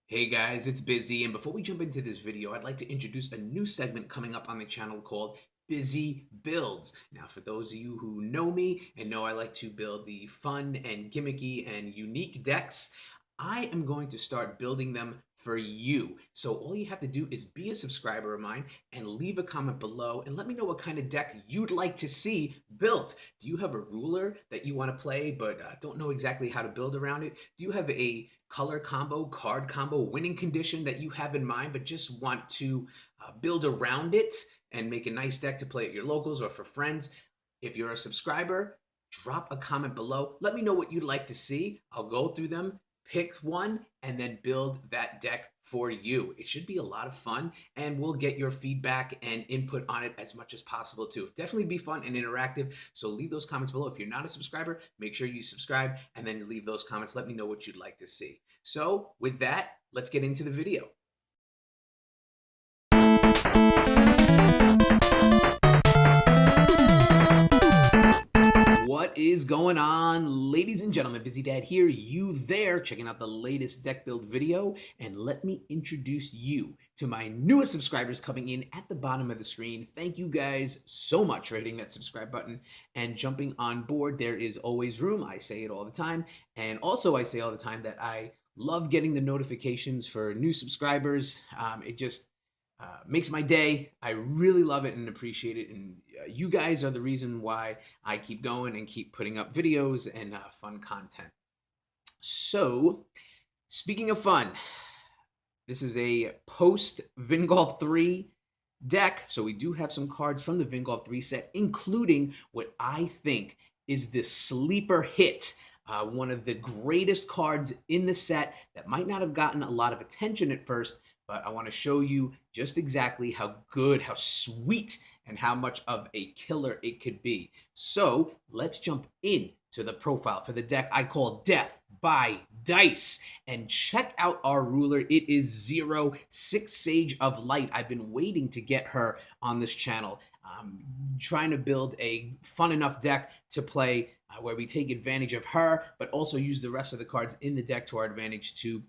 Hey guys, it's Busy, and before we jump into this video, I'd like to introduce a new segment coming up on the channel called Busy Builds. Now, for those of you who know me and know I like to build the fun and gimmicky and unique decks, I am going to start building them for you. So all you have to do is be a subscriber of mine and leave a comment below and let me know what kind of deck you'd like to see built. Do you have a ruler that you want to play but don't know exactly how to build around it? Do you have a color combo, card combo, winning condition that you have in mind, but just want to build around it and make a nice deck to play at your locals or for friends? If you're a subscriber, drop a comment below. Let me know what you'd like to see. I'll go through them, pick one, and then build that deck for you. It should be a lot of fun, and we'll get your feedback and input on it as much as possible too. Definitely be fun and interactive, so leave those comments below. If you're not a subscriber, make sure you subscribe and then leave those comments. Let me know what you'd like to see. So with that, let's get into the video. What is going on, ladies and gentlemen? BizzyDad here, you there, checking out the latest deck build video, and let me introduce you to my newest subscribers coming in at the bottom of the screen. Thank you guys so much for hitting that subscribe button and jumping on board. There is always room. I say it all the time, and also I say all the time that I love getting the notifications for new subscribers. It just makes my day. I really love it and appreciate it, and you guys are the reason why I keep going and keep putting up videos and fun content. So, speaking of fun, this is a post Vingolf 3 deck, so we do have some cards from the Vingolf 3 set, including what I think is the sleeper hit. One of the greatest cards in the set that might not have gotten a lot of attention at first, but I want to show you just exactly how good, how sweet, and how much of a killer it could be. So let's jump in to the profile for the deck I call Death by Dice. And check out our ruler. It is Zero, 6 Sage of Light. I've been waiting to get her on this channel. Trying to build a fun enough deck to play where we take advantage of her, but also use the rest of the cards in the deck to our advantage to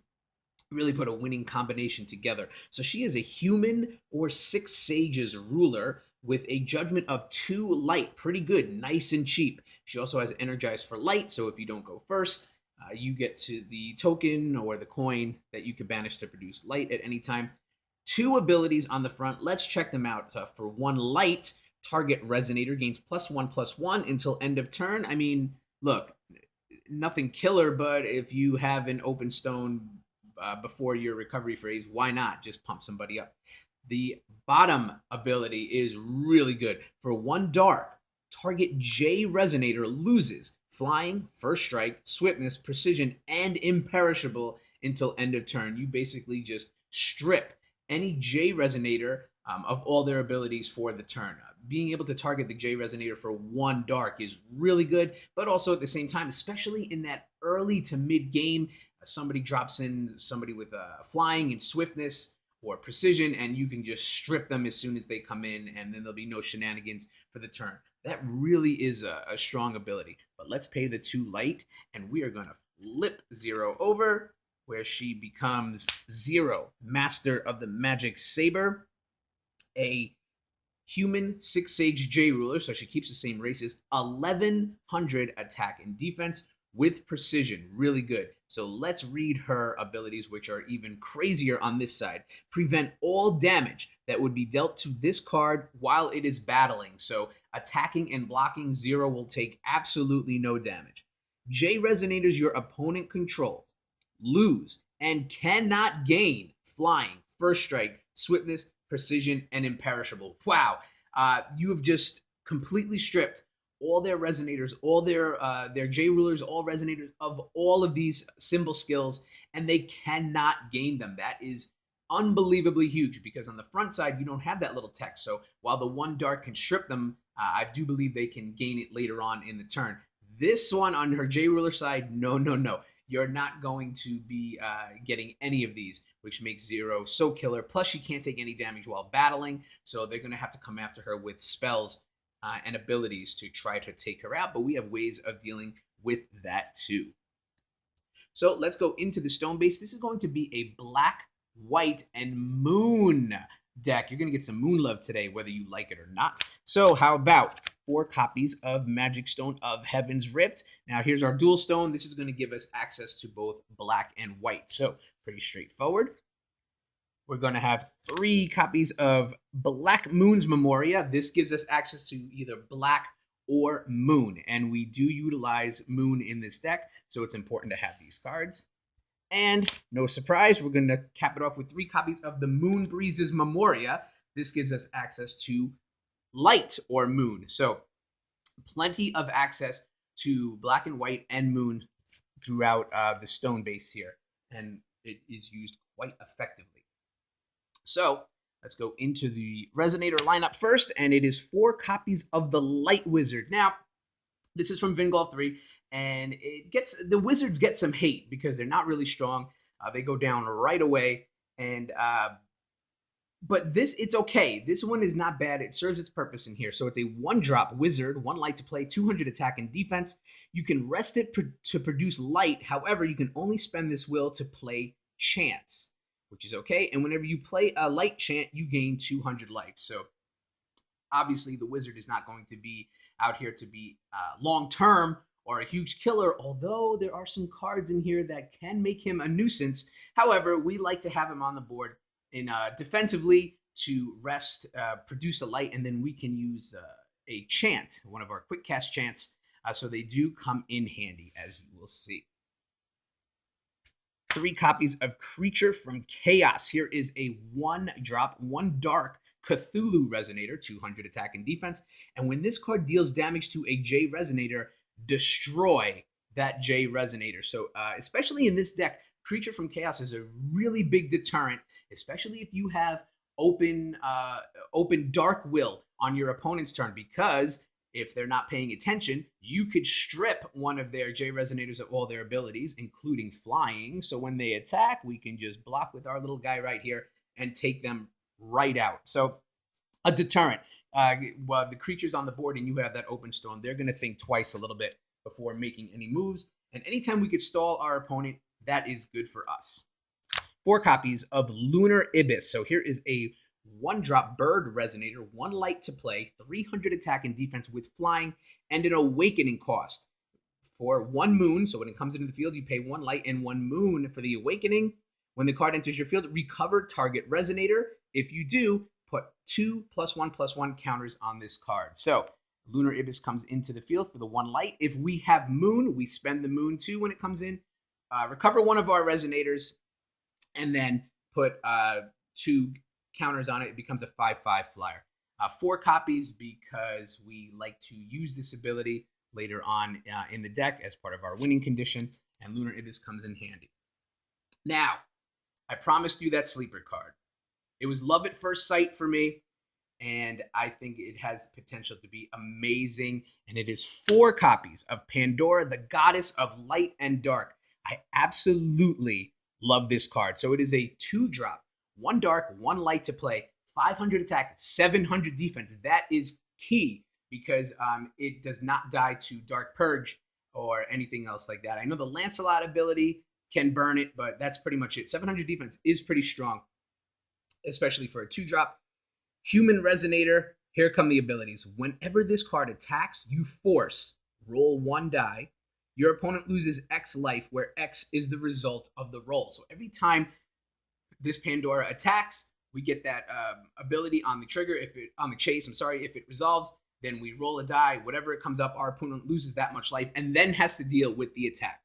really put a winning combination together. So she is a human or 6 sages ruler with a judgment of 2 light. Pretty good, nice and cheap. She also has energized for light, so if you don't go first, you get to the token or the coin that you can banish to produce light at any time. 2 abilities on the front. Let's check them out. For 1 light, target resonator gains +1/+1 until end of turn. I mean, look, nothing killer, but if you have an open stone before your recovery phase, why not just pump somebody up? The bottom ability is really good. For 1 dark, target J Resonator loses flying, first strike, swiftness, precision, and imperishable until end of turn. You basically just strip any J Resonator of all their abilities for the turn. Being able to target the J Resonator for 1 dark is really good, but also at the same time, especially in that early to mid game, somebody drops in somebody with flying and swiftness or precision, and you can just strip them as soon as they come in, and then there'll be no shenanigans for the turn. That really is a strong ability. But let's pay the 2 light, and we are going to flip Zero over, where she becomes Zero, Master of the Magic Saber, a human 6 Sage J ruler, so she keeps the same races, 1100 attack and defense with precision. Really good. So let's read her abilities, which are even crazier on this side. Prevent all damage that would be dealt to this card while it is battling. So attacking and blocking, Zero will take absolutely no damage. J Resonators your opponent controls lose and cannot gain flying, first strike, swiftness, precision, and imperishable. Wow. You have just completely stripped all their resonators, all their J rulers, all resonators of all of these symbol skills, and they cannot gain them. That is unbelievably huge because on the front side, you don't have that little text. So while the 1 dark can strip them, I do believe they can gain it later on in the turn. This one on her J ruler side, no, no, no. You're not going to be getting any of these, which makes Zero so killer. Plus, she can't take any damage while battling, so they're going to have to come after her with spells and abilities to try to take her out, but we have ways of dealing with that too. So let's go into the stone base. This is going to be a black, white, and moon deck. You're going to get some moon love today, whether you like it or not. So how about 4 copies of Magic Stone of Heaven's Rift? Now here's our dual stone. This is going to give us access to both black and white. So pretty straightforward. We're going to have 3 copies of Black Moon's Memoria. This gives us access to either black or moon, and we do utilize moon in this deck, so it's important to have these cards. And no surprise, we're going to cap it off with 3 copies of the Moon Breezes Memoria. This gives us access to light or moon, so plenty of access to black and white and moon throughout the stone base here, and it is used quite effectively. So let's go into the Resonator lineup first, and it is 4 copies of the Light Wizard. Now, this is from Vingolf 3, and the Wizards get some hate because they're not really strong. They go down right away, and but it's okay. This one is not bad. It serves its purpose in here. So it's a 1-drop Wizard, 1 light to play, 200 attack and defense. You can rest it to produce light. However, you can only spend this will to play Chance, which is okay. And whenever you play a light chant, you gain 200 life. So obviously the Wizard is not going to be out here to be long-term or a huge killer, although there are some cards in here that can make him a nuisance. However, we like to have him on the board in defensively to rest, produce a light, and then we can use a chant, one of our quick cast chants, so they do come in handy, as you will see. 3 copies of Creature from Chaos. Here is a 1-drop, 1 dark Cthulhu Resonator, 200 attack and defense. And when this card deals damage to a J Resonator, destroy that J Resonator. So especially in this deck, Creature from Chaos is a really big deterrent, especially if you have open Dark Will on your opponent's turn, because if they're not paying attention, you could strip one of their J Resonators of all their abilities, including flying. So when they attack, we can just block with our little guy right here and take them right out. So a deterrent. While the creature's on the board and you have that open stone, they're going to think twice a little bit before making any moves. And anytime we could stall our opponent, that is good for us. 4 copies of Lunar Abyss. So here is a 1-drop Bird Resonator, 1 light to play, 300 attack and defense with flying, and an awakening cost for 1 moon. So when it comes into the field, you pay 1 light and 1 moon for the awakening. When the card enters your field, recover target Resonator. If you do, put 2 +1/+1 counters on this card. So Lunar Abyss comes into the field for the 1 light. If we have moon, we spend the moon too when it comes in. Recover 1 of our Resonators, and then put 2 counters on it. It becomes a 5/5 flyer. 4 copies because we like to use this ability later on in the deck as part of our winning condition, and Lunar Abyss comes in handy. Now, I promised you that sleeper card. It was love at first sight for me, and I think it has potential to be amazing, and it is 4 copies of Pandora, the Goddess of Light and Dark. I absolutely love this card. So it is a 2-drop, 1 dark, 1 light to play, 500 attack, 700 defense. That is key because it does not die to Dark Purge or anything else like that. I know the Lancelot ability can burn it, but that's pretty much it. 700 defense is pretty strong, especially for a 2-drop. Human Resonator, here come the abilities. Whenever this card attacks, you force roll 1 die. Your opponent loses X life, where X is the result of the roll. So every time this Pandora attacks, we get that ability on the trigger. On the chase, if it resolves, then we roll a die. Whatever it comes up, our opponent loses that much life and then has to deal with the attack.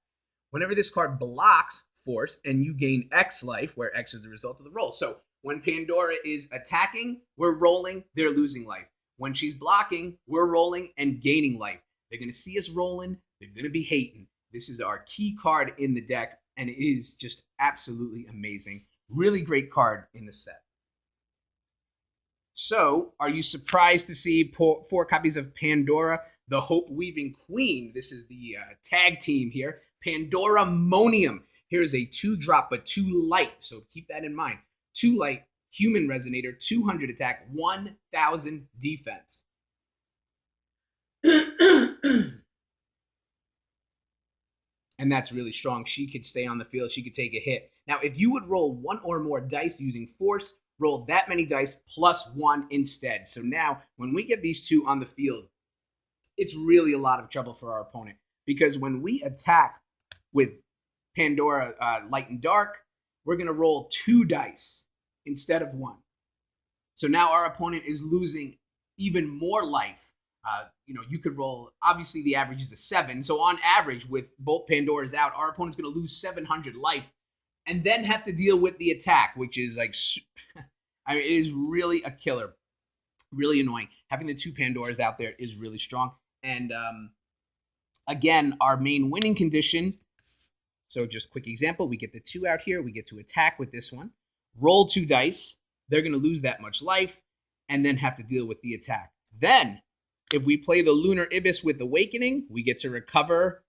Whenever this card blocks force, and you gain X life, where X is the result of the roll. So when Pandora is attacking, we're rolling, they're losing life. When she's blocking, we're rolling and gaining life. They're going to see us rolling. They're going to be hating. This is our key card in the deck, and it is just absolutely amazing. Really great card in the set. So, are you surprised to see 4 copies of Pandora, the Hope Weaving Queen? This is the tag team here. Pandora Ammonium. Here is a 2-drop, but 2 light, so keep that in mind. 2 light, Human Resonator, 200 attack, 1,000 defense. and that's really strong. She could stay on the field. She could take a hit. Now, if you would roll one or more dice using force, roll that many dice plus one instead. So now, when we get these two on the field, it's really a lot of trouble for our opponent, because when we attack with Pandora Light and Dark, we're going to roll 2 dice instead of 1. So now our opponent is losing even more life. You could roll, obviously the average is a 7. So on average, with both Pandoras out, our opponent's going to lose 700 life and then have to deal with the attack, which is like, I mean, it is really a killer. Really annoying. Having the 2 Pandoras out there is really strong. And again, our main winning condition. So just quick example, we get the 2 out here. We get to attack with this one. Roll 2 dice. They're going to lose that much life and then have to deal with the attack. Then, if we play the Lunar Abyss with Awakening, we get to recover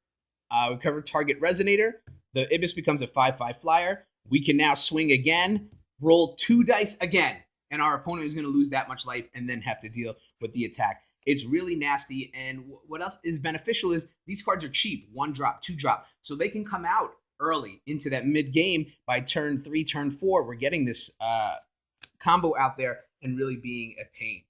target Resonator. The Abyss becomes a 5/5 flyer. We can now swing again, roll 2 dice again, and our opponent is going to lose that much life and then have to deal with the attack. It's really nasty, and what else is beneficial is these cards are cheap, 1 drop, 2 drop, so they can come out early into that mid-game. By turn 3, turn 4, we're getting this combo out there and really being a pain.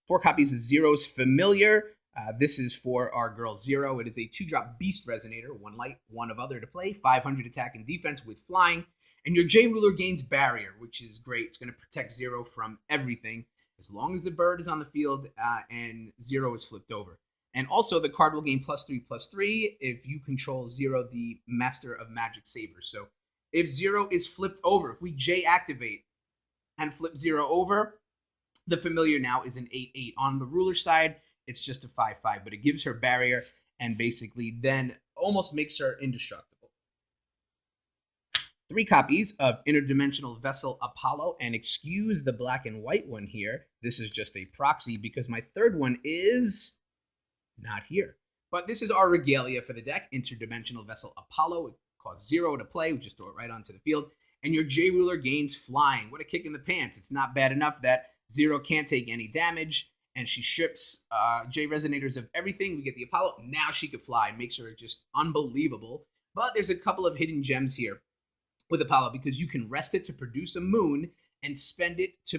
4 copies of Zero's Familiar. This is for our girl Zero. It is a 2-drop Beast Resonator, 1 light, 1 of other to play, 500 attack and defense with flying, and your J-Ruler gains Barrier, which is great. It's going to protect Zero from everything, as long as the bird is on the field and Zero is flipped over. And also, the card will gain +3/+3 if you control Zero, the Master of Magic Sabers. So if Zero is flipped over, if we J-activate and flip Zero over, the Familiar now is an 8/8. On the ruler side, it's just a 5/5, but it gives her Barrier and basically then almost makes her indestructible. 3 copies of Interdimensional Vessel Apollo, and excuse the black and white one here. This is just a proxy because my third one is not here. But this is our Regalia for the deck, Interdimensional Vessel Apollo. It costs 0 to play. We just throw it right onto the field. And your J-Ruler gains Flying. What a kick in the pants. It's not bad enough that Zero can't take any damage, and she strips J-Resonators of everything. We get the Apollo. Now she could fly. Makes her just unbelievable. But there's a couple of hidden gems here with Apollo, because you can rest it to produce a moon and spend it to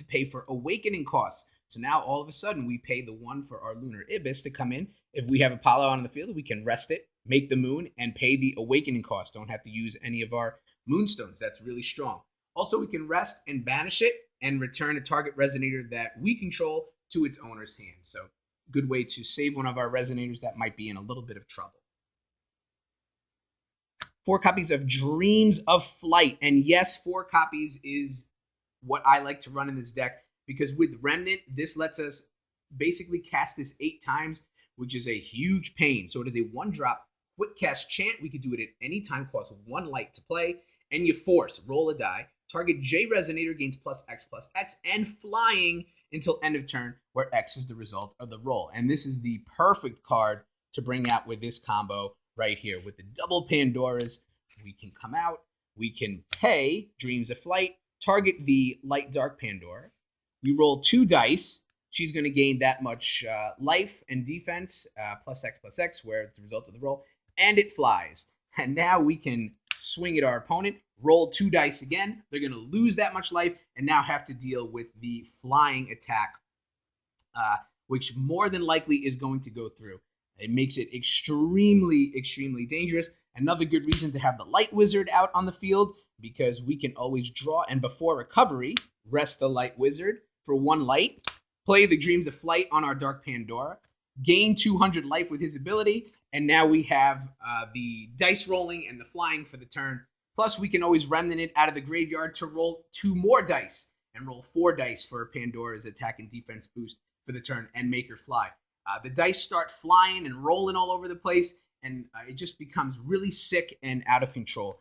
pay for awakening costs. So now all of a sudden we pay the 1 for our Lunar Abyss to come in. If we have Apollo on the field, we can rest it, make the moon, and pay the awakening cost. Don't have to use any of our moonstones. That's really strong. Also, we can rest and banish it and return a target Resonator that we control to its owner's hand. So good way to save one of our Resonators that might be in a little bit of trouble. 4 copies of Dreams of Flight. And yes, 4 copies is what I like to run in this deck, because with Remnant, this lets us basically cast this 8 times, which is a huge pain. So it is a 1-drop quick cast chant. We could do it at any time, costs 1 light to play, and you force, roll a die. Target J Resonator gains +X/+X and flying until end of turn, where X is the result of the roll. And this is the perfect card to bring out with this combo right here. With the double Pandoras, we can come out, we can pay Dreams of Flight, target the Light Dark Pandora. We roll 2 dice. She's going to gain that much life and defense, +X/+X, where it's the result of the roll, and it flies. And now we can swing at our opponent, roll 2 dice again. They're going to lose that much life and now have to deal with the flying attack, which more than likely is going to go through. It makes it extremely, extremely dangerous. Another good reason to have the Light Wizard out on the field, because we can always draw and before recovery, rest the Light Wizard for 1 light, play the Dreams of Flight on our Dark Pandora, gain 200 life with his ability, and now we have the dice rolling and the flying for the turn. Plus, we can always remnant it out of the graveyard to roll 2 more dice and roll 4 dice for Pandora's attack and defense boost for the turn and make her fly. The dice start flying and rolling all over the place, and it just becomes really sick and out of control.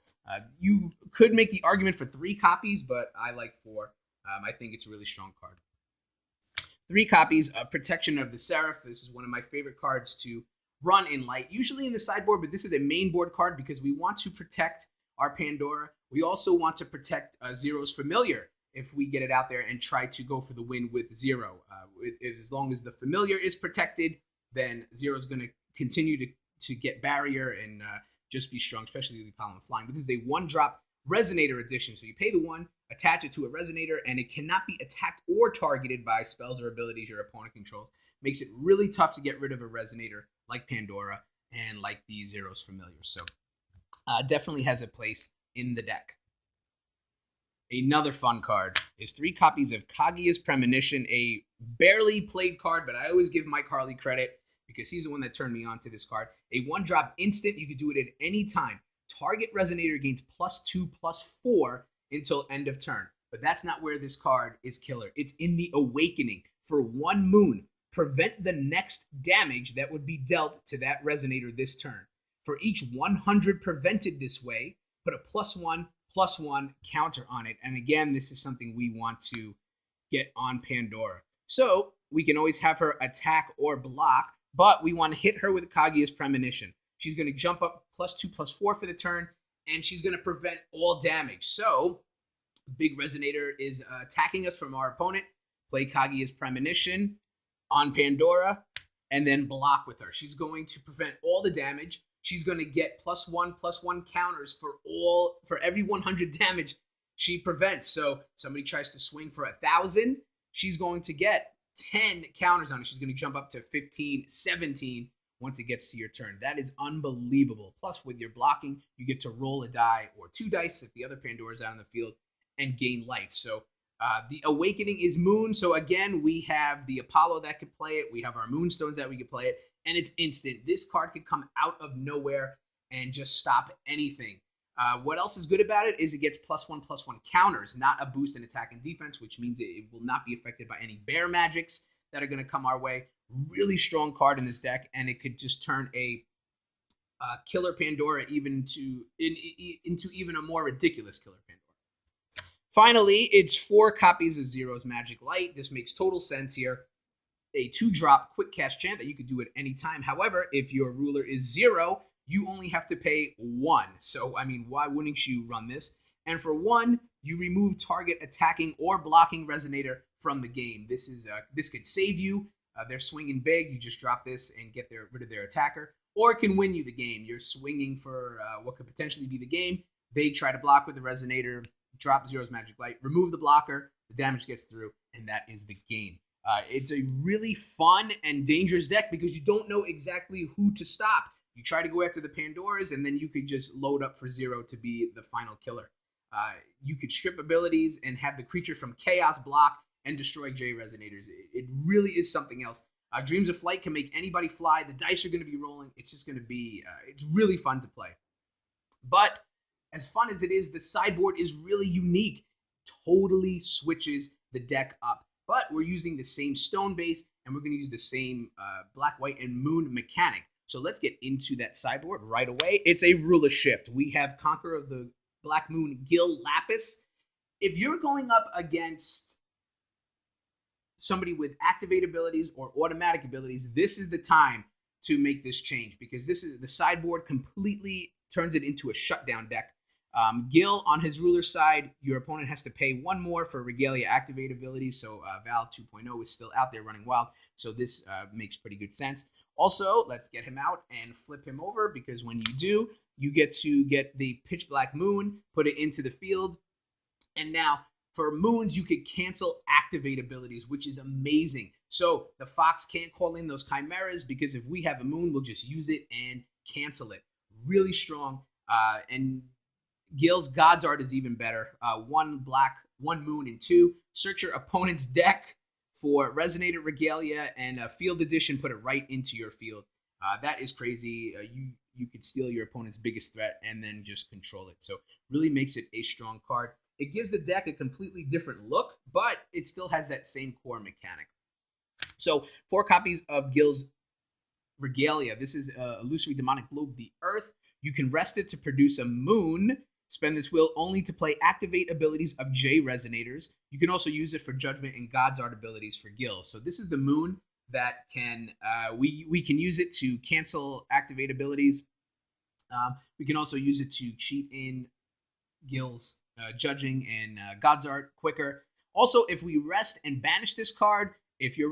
You could make the argument for 3 copies, but I like 4. I think it's a really strong card. 3 copies of Protection of the Seraph. This is one of my favorite cards to run in light, usually in the sideboard, but this is a main board card because we want to protect our Pandora. We also want to protect Zero's Familiar if we get it out there and try to go for the win with Zero. As long as the Familiar is protected, then Zero's going to continue to to get barrier and just be strong, especially with Pollen Flying. But this is a 1-drop Resonator edition. So you pay the 1, attach it to a Resonator, and it cannot be attacked or targeted by spells or abilities your opponent controls. Makes it really tough to get rid of a Resonator like Pandora and like the Zero's Familiar. So definitely has a place in the deck. Another fun card is 3 copies of Augeas Premonition, a barely played card, but I always give Mike Harley credit because he's the one that turned me on to this card. A 1-drop instant. You can do it at any time. Target Resonator gains +2/+4 until end of turn. But that's not where this card is killer. It's in the Awakening. For 1 moon, prevent the next damage that would be dealt to that Resonator this turn. For each 100 prevented this way, put a +1/+1 counter on it. And again, this is something we want to get on Pandora. So we can always have her attack or block, but we want to hit her with Augeas Premonition. She's going to jump up +2/+4 for the turn, and she's going to prevent all damage. So big Resonator is attacking us from our opponent. Play Augeas Premonition on Pandora, and then block with her. She's going to prevent all the damage. She's going to get +1/+1 counters for every 100 damage she prevents. So somebody tries to swing for 1,000, she's going to get 10 counters on it. She's going to jump up to 15, 17 once it gets to your turn. That is unbelievable. Plus, with your blocking, you get to roll a die or 2 dice if the other Pandora's out on the field and gain life. So the Awakening is Moon. So again, we have the Apollo that could play it. We have our Moonstones that we could play it. And it's instant. This card could come out of nowhere and just stop anything. What else is good about it is it gets +1/+1 counters, not a boost in attack and defense, which means it will not be affected by any bear magics that are going to come our way. Really strong card in this deck, and it could just turn a killer Pandora into even a more ridiculous killer Pandora. Finally, it's 4 copies of Zero's Magic Light. This makes total sense here. A 2-drop quick cast chant that you could do at any time. However, if your ruler is 0, you only have to pay 1. So, I mean, why wouldn't you run this? And for 1, you remove target attacking or blocking Resonator from the game. This could save you. They're swinging big. You just drop this and get rid of their attacker. Or it can win you the game. You're swinging for what could potentially be the game. They try to block with the Resonator, drop Zero's Magic Light, remove the blocker, the damage gets through, and that is the game. It's a really fun and dangerous deck because you don't know exactly who to stop. You try to go after the Pandoras, and then you could just load up for Zero to be the final killer. You could strip abilities and have the creature from Chaos block and destroy J Resonators. It really is something else. Dreams of Flight can make anybody fly. The dice are going to be rolling. It's just going to be, it's really fun to play. But as fun as it is, the sideboard is really unique. Totally switches the deck up. But we're using the same stone base, and we're going to use the same black, white, and moon mechanic. So let's get into that sideboard right away. It's a ruler shift. We have Conqueror of the Black Moon, Gil Lapis. If you're going up against somebody with activate abilities or automatic abilities, this is the time to make this change because this is the sideboard completely turns it into a shutdown deck. Gil, on his ruler side, your opponent has to pay 1 more for Regalia activate abilities, so Val 2.0 is still out there running wild, so this makes pretty good sense. Also, let's get him out and flip him over, because when you do, you get to get the Pitch Black Moon, put it into the field, and now, for moons, you could cancel activate abilities, which is amazing. So, the Fox can't call in those Chimeras, because if we have a moon, we'll just use it and cancel it. Really strong, and Gil's God's Art is even better. 1 black, 1 moon, and 2. Search your opponent's deck for Resonator, Regalia, and Field Edition. Put it right into your field. That is crazy. You could steal your opponent's biggest threat and then just control it. So really makes it a strong card. It gives the deck a completely different look, but it still has that same core mechanic. So 4 copies of Gil's Regalia. This is Illusory Demonic Globe, the Earth. You can rest it to produce a moon. Spend this will only to play activate abilities of J Resonators. You can also use it for Judgment and God's Art abilities for Gil. So this is the moon that can, we can use it to cancel activate abilities. We can also use it to cheat in Gil's Judging and God's Art quicker. Also, if we rest and banish this card, if your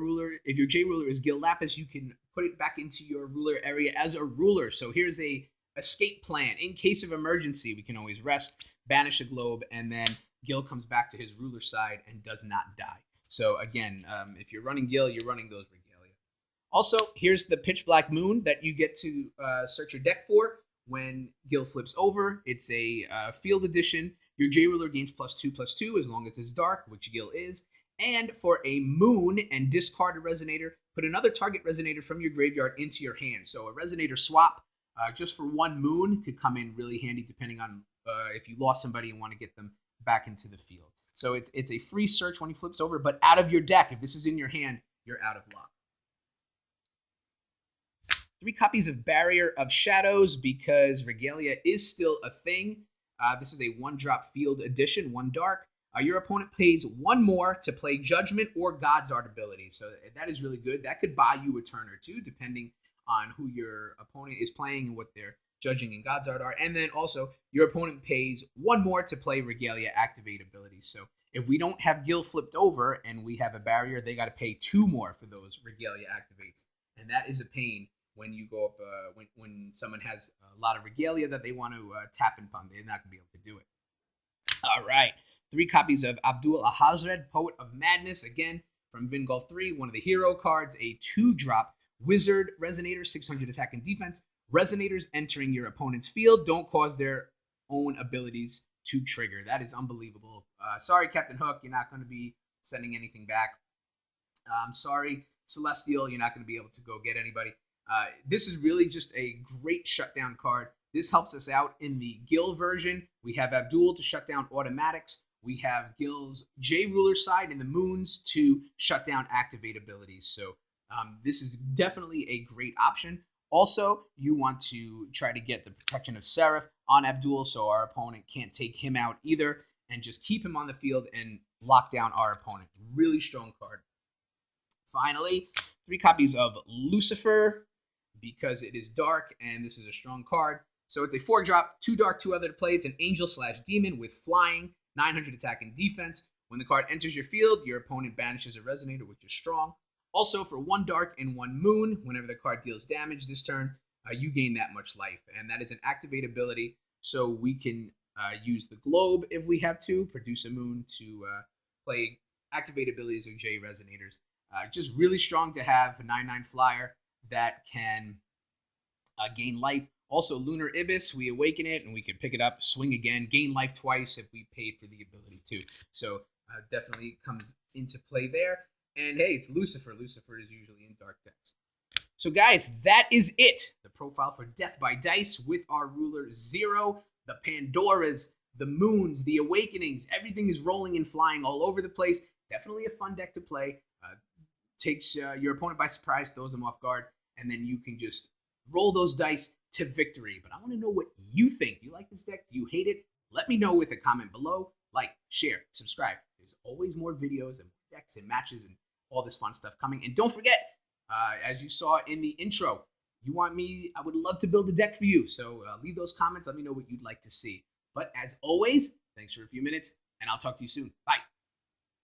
J ruler is Gil Lapis, you can put it back into your ruler area as a ruler. So here's a escape plan. In case of emergency, we can always rest, banish a globe, and then Gil comes back to his ruler side and does not die. So again, if you're running Gil, you're running those Regalia. Also, here's the Pitch Black Moon that you get to search your deck for when Gil flips over. It's a field edition. Your J ruler gains +2/+2 as long as it's dark, which Gil is. And for a moon and discard a resonator, put another target resonator from your graveyard into your hand. So a resonator swap just for one moon could come in really handy depending on if you lost somebody and want to get them back into the field. So it's a free search when he flips over, but out of your deck. If this is in your hand, you're out of luck. 3 copies of Barrier of Shadows because Regalia is still a thing. This is a 1-drop field edition, 1 dark. Your opponent pays 1 more to play Judgment or God's Art abilities. So that is really good. That could buy you a turn or 2, depending on who your opponent is playing and what they're judging in God's Art are. And then also, your opponent pays 1 more to play Regalia activate abilities. So if we don't have Gil flipped over and we have a barrier, they got to pay 2 more for those Regalia activates. And that is a pain when you go up, when someone has a lot of Regalia that they want to tap in upon. They're not going to be able to do it. All right. 3 copies of Abdul Ahazred, Poet of Madness, again, from Vingolf 3, one of the hero cards, a 2-drop Wizard Resonator, 600 attack and defense. Resonators entering your opponent's field don't cause their own abilities to trigger. That is unbelievable. Sorry, Captain Hook, you're not going to be sending anything back. Sorry, Celestial, you're not going to be able to go get anybody. This is really just a great shutdown card. This helps us out in the Gil version. We have Abdul to shut down automatics. We have Gil's J ruler side and the moons to shut down activate abilities. So this is definitely a great option. Also, you want to try to get the protection of Seraph on Abdul so our opponent can't take him out either, and just keep him on the field and lock down our opponent. Really strong card. Finally, 3 copies of Lucifer because it is dark and this is a strong card. So it's a 4-drop, 2 dark, 2 other to play. It's an angel/demon with flying, 900 attack and defense. When the card enters your field, your opponent banishes a resonator, which is strong. Also, for 1 dark and 1 moon, whenever the card deals damage this turn, you gain that much life. And that is an activate ability, so we can use the globe if we have to, produce a moon to play activate abilities of J resonators. Just really strong to have a 9/9 flyer that can gain life. Also, Lunar Abyss, we awaken it and we can pick it up, swing again, gain life twice if we paid for the ability too. So definitely comes into play there. And hey, it's Lucifer. Lucifer is usually in dark decks. So guys, that is it. The profile for Death by Dice with our ruler Zero, the Pandoras, the Moons, the Awakenings. Everything is rolling and flying all over the place. Definitely a fun deck to play. Takes your opponent by surprise, throws them off guard, and then you can just roll those dice to victory. But I want to know what you think. Do you like this deck? Do you hate it? Let me know with a comment below. Like, share, subscribe. There's always more videos and decks and matches and all this fun stuff coming. And don't forget, as you saw in the intro, I would love to build a deck for you. So leave those comments. Let me know what you'd like to see. But as always, thanks for a few minutes, and I'll talk to you soon. Bye.